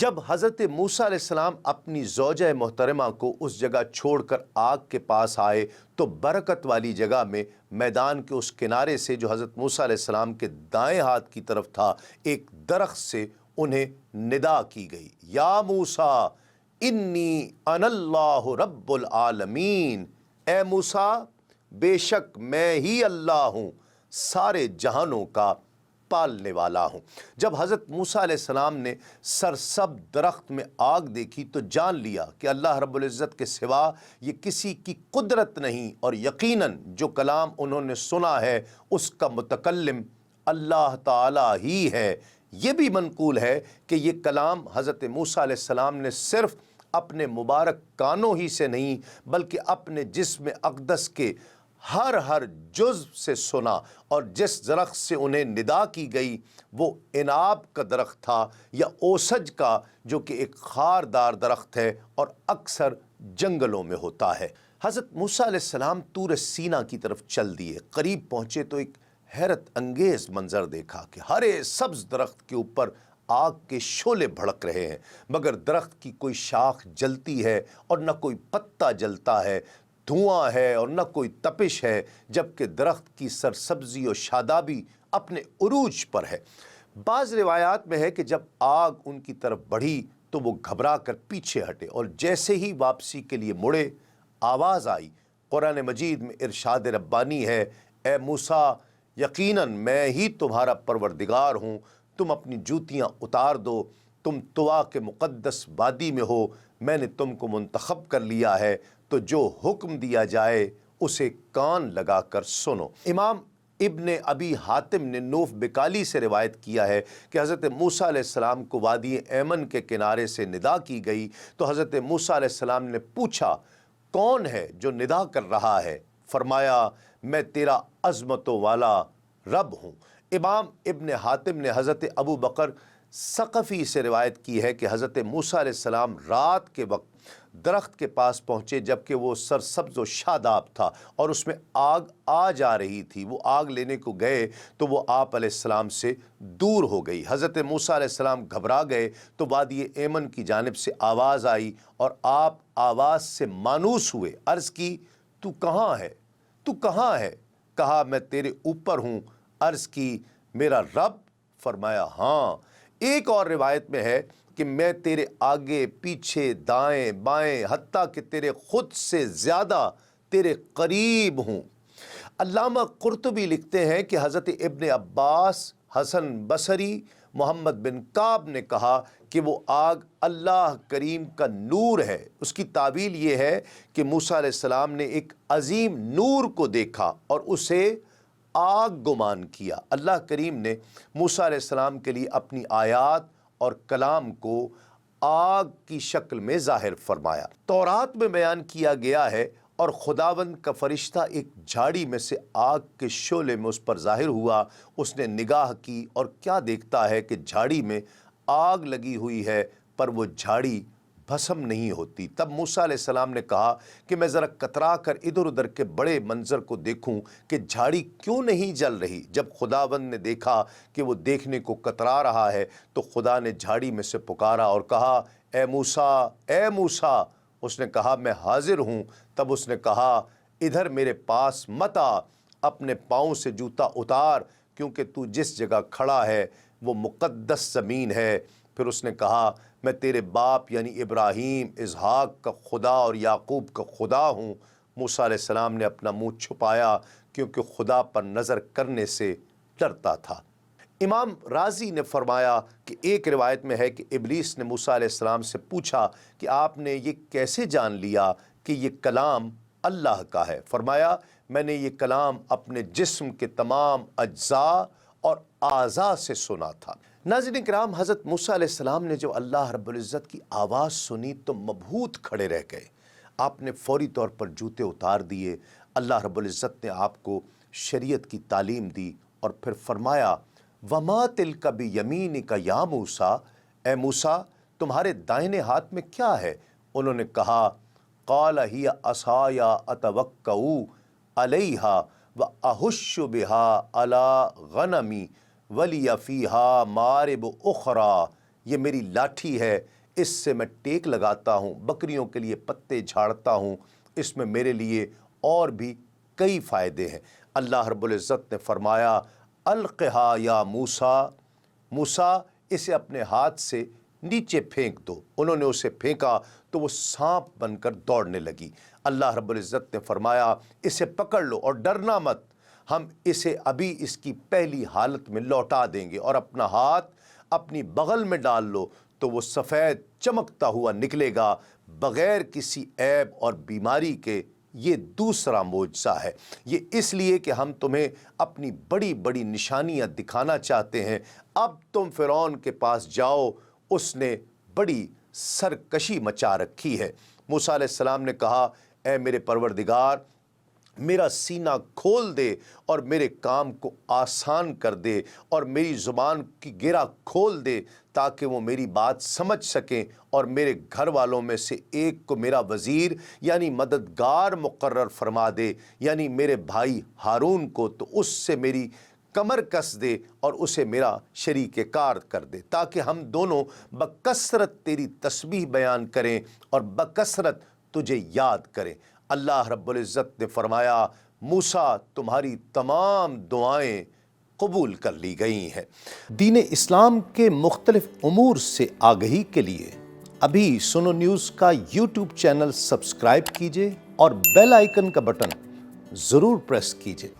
جب حضرت موسیٰ علیہ السلام اپنی زوجہ محترمہ کو اس جگہ چھوڑ کر آگ کے پاس آئے تو برکت والی جگہ میں میدان کے اس کنارے سے جو حضرت موسیٰ علیہ السلام کے دائیں ہاتھ کی طرف تھا، ایک درخت سے انہیں ندا کی گئی، یا موسیٰ انی انا اللہ رب العالمین، اے موسیٰ بے شک میں ہی اللہ ہوں، سارے جہانوں کا پالنے والا ہوں۔ جب حضرت موسیٰ علیہ السلام نے سرسبز درخت میں آگ دیکھی تو جان لیا کہ اللہ رب العزت کے سوا یہ کسی کی قدرت نہیں، اور یقیناً جو کلام انہوں نے سنا ہے اس کا متکلم اللہ تعالی ہی ہے۔ یہ بھی منقول ہے کہ یہ کلام حضرت موسیٰ علیہ السلام نے صرف اپنے مبارک کانوں ہی سے نہیں بلکہ اپنے جسم اقدس کے ہر جزو سے سنا، اور جس درخت سے انہیں ندا کی گئی وہ عناب کا درخت تھا یا اوسج کا، جو کہ ایک خاردار درخت ہے اور اکثر جنگلوں میں ہوتا ہے۔ حضرت موسیٰ علیہ السلام طور سینا کی طرف چل دیے۔ قریب پہنچے تو ایک حیرت انگیز منظر دیکھا کہ ہرے سبز درخت کے اوپر آگ کے شعلے بھڑک رہے ہیں، مگر درخت کی کوئی شاخ جلتی ہے اور نہ کوئی پتا جلتا ہے، دھواں ہے اور نہ کوئی تپش ہے، جبکہ درخت کی سرسبزی و شادابی اپنے عروج پر ہے۔ بعض روایات میں ہے کہ جب آگ ان کی طرف بڑھی تو وہ گھبرا کر پیچھے ہٹے، اور جیسے ہی واپسی کے لیے مڑے آواز آئی۔ قرآن مجید میں ارشاد ربانی ہے، اے موسیٰ یقیناً میں ہی تمہارا پروردگار ہوں، تم اپنی جوتیاں اتار دو، تم طوا کے مقدس وادی میں ہو، میں نے تم کو منتخب کر لیا ہے، تو جو حکم دیا جائے اسے کان لگا کر سنو۔ امام ابن ابی حاتم نے نوف بکالی سے روایت کیا ہے کہ حضرت موسیٰ علیہ السلام کو وادی ایمن کے کنارے سے ندا کی گئی تو حضرت موسیٰ علیہ السلام نے پوچھا، کون ہے جو ندا کر رہا ہے؟ فرمایا، میں تیرا عظمتوں والا رب ہوں۔ امام ابن حاتم نے حضرت ابو بکر ثقفی سے روایت کی ہے کہ حضرت موسیٰ علیہ السلام رات کے وقت درخت کے پاس پہنچے جبکہ وہ سرسبز و شاداب تھا اور اس میں آگ آ جا رہی تھی۔ وہ آگ لینے کو گئے تو وہ آپ علیہ السلام سے دور ہو گئی۔ حضرت موسیٰ علیہ السلام گھبرا گئے تو وادی ایمن کی جانب سے آواز آئی اور آپ آواز سے مانوس ہوئے۔ عرض کی، تو کہاں ہے؟ تو کہاں ہے؟ کہا، میں تیرے اوپر ہوں۔ عرض کی، میرا رب؟ فرمایا، ہاں۔ ایک اور روایت میں ہے کہ میں تیرے آگے پیچھے دائیں بائیں حتیٰ کہ تیرے خود سے زیادہ تیرے قریب ہوں۔ علامہ قرطبی لکھتے ہیں کہ حضرت ابن عباس، حسن بصری، محمد بن کعب نے کہا کہ وہ آگ اللہ کریم کا نور ہے۔ اس کی تعبیر یہ ہے کہ موسیٰ علیہ السلام نے ایک عظیم نور کو دیکھا اور اسے آگ گمان کیا۔ اللہ کریم نے موسیٰ علیہ السلام کے لیے اپنی آیات اور کلام کو آگ کی شکل میں ظاہر فرمایا۔ تورات میں بیان کیا گیا ہے، اور خداوند کا فرشتہ ایک جھاڑی میں سے آگ کے شعلے میں اس پر ظاہر ہوا۔ اس نے نگاہ کی اور کیا دیکھتا ہے کہ جھاڑی میں آگ لگی ہوئی ہے پر وہ جھاڑی بھسم نہیں ہوتی۔ تب موسیٰ علیہ السلام نے کہا کہ میں ذرا کترا کر ادھر ادھر کے بڑے منظر کو دیکھوں کہ جھاڑی کیوں نہیں جل رہی۔ جب خداوند نے دیکھا کہ وہ دیکھنے کو کترا رہا ہے تو خدا نے جھاڑی میں سے پکارا اور کہا، اے موسیٰ، اے موسیٰ۔ اس نے کہا، میں حاضر ہوں۔ تب اس نے کہا، ادھر میرے پاس مت آ، اپنے پاؤں سے جوتا اتار، کیونکہ تو جس جگہ کھڑا ہے وہ مقدس زمین ہے۔ پھر اس نے کہا، میں تیرے باپ یعنی ابراہیم، اسحاق کا خدا اور یعقوب کا خدا ہوں۔ موسیٰ علیہ السلام نے اپنا منہ چھپایا کیونکہ خدا پر نظر کرنے سے ڈرتا تھا۔ امام رازی نے فرمایا کہ ایک روایت میں ہے کہ ابلیس نے موسیٰ علیہ السلام سے پوچھا کہ آپ نے یہ کیسے جان لیا کہ یہ کلام اللہ کا ہے؟ فرمایا، میں نے یہ کلام اپنے جسم کے تمام اجزاء اور اعضاء سے سنا تھا۔ ناظرین کرام، حضرت موسیٰ علیہ السلام نے جب اللہ رب العزت کی آواز سنی تو مبہوت کھڑے رہ گئے۔ آپ نے فوری طور پر جوتے اتار دیے۔ اللہ رب العزت نے آپ کو شریعت کی تعلیم دی اور پھر فرمایا، وَمَا تِلْكَ بِيَمِينِكَ يَا مُوسیٰ، اے موسیٰ تمہارے دائنے ہاتھ میں کیا ہے؟ انہوں نے کہا، قَالَ هِيَ عَصَايَ أَتَوَكَّأُ عَلَيْهَا وَأَهُشُّ بِهَا عَلَى غَنَمِي وَلِيَ فِيهَا مَآرِبُ أُخْرَى یہ میری لاٹھی ہے، اس سے میں ٹیک لگاتا ہوں، بکریوں کے لیے پتے جھاڑتا ہوں، اس میں میرے لیے اور بھی کئی فائدے ہیں۔ اللہ رب العزت نے فرمایا القہا یا موسیٰ، موسیٰ اسے اپنے ہاتھ سے نیچے پھینک دو۔ انہوں نے اسے پھینکا تو وہ سانپ بن کر دوڑنے لگی۔ اللہ رب العزت نے فرمایا اسے پکڑ لو اور ڈرنا مت، ہم اسے ابھی اس کی پہلی حالت میں لوٹا دیں گے، اور اپنا ہاتھ اپنی بغل میں ڈال لو تو وہ سفید چمکتا ہوا نکلے گا بغیر کسی عیب اور بیماری کے۔ یہ دوسرا معجزہ ہے۔ یہ اس لیے کہ ہم تمہیں اپنی بڑی بڑی نشانیاں دکھانا چاہتے ہیں۔ اب تم فرعون کے پاس جاؤ، اس نے بڑی سرکشی مچا رکھی ہے۔ موسیٰ علیہ السلام نے کہا اے میرے پروردگار، میرا سینہ کھول دے اور میرے کام کو آسان کر دے، اور میری زبان کی گرہ کھول دے تاکہ وہ میری بات سمجھ سکیں، اور میرے گھر والوں میں سے ایک کو میرا وزیر یعنی مددگار مقرر فرما دے، یعنی میرے بھائی ہارون کو، تو اس سے میری کمر کس دے اور اسے میرا شریک کار کر دے، تاکہ ہم دونوں بکثرت تیری تسبیح بیان کریں اور بکثرت تجھے یاد کریں۔ اللہ رب العزت نے فرمایا موسیٰ تمہاری تمام دعائیں قبول کر لی گئی ہیں۔ دین اسلام کے مختلف امور سے آگہی کے لیے ابھی سنو نیوز کا یوٹیوب چینل سبسکرائب کیجئے اور بیل آئیکن کا بٹن ضرور پریس کیجئے۔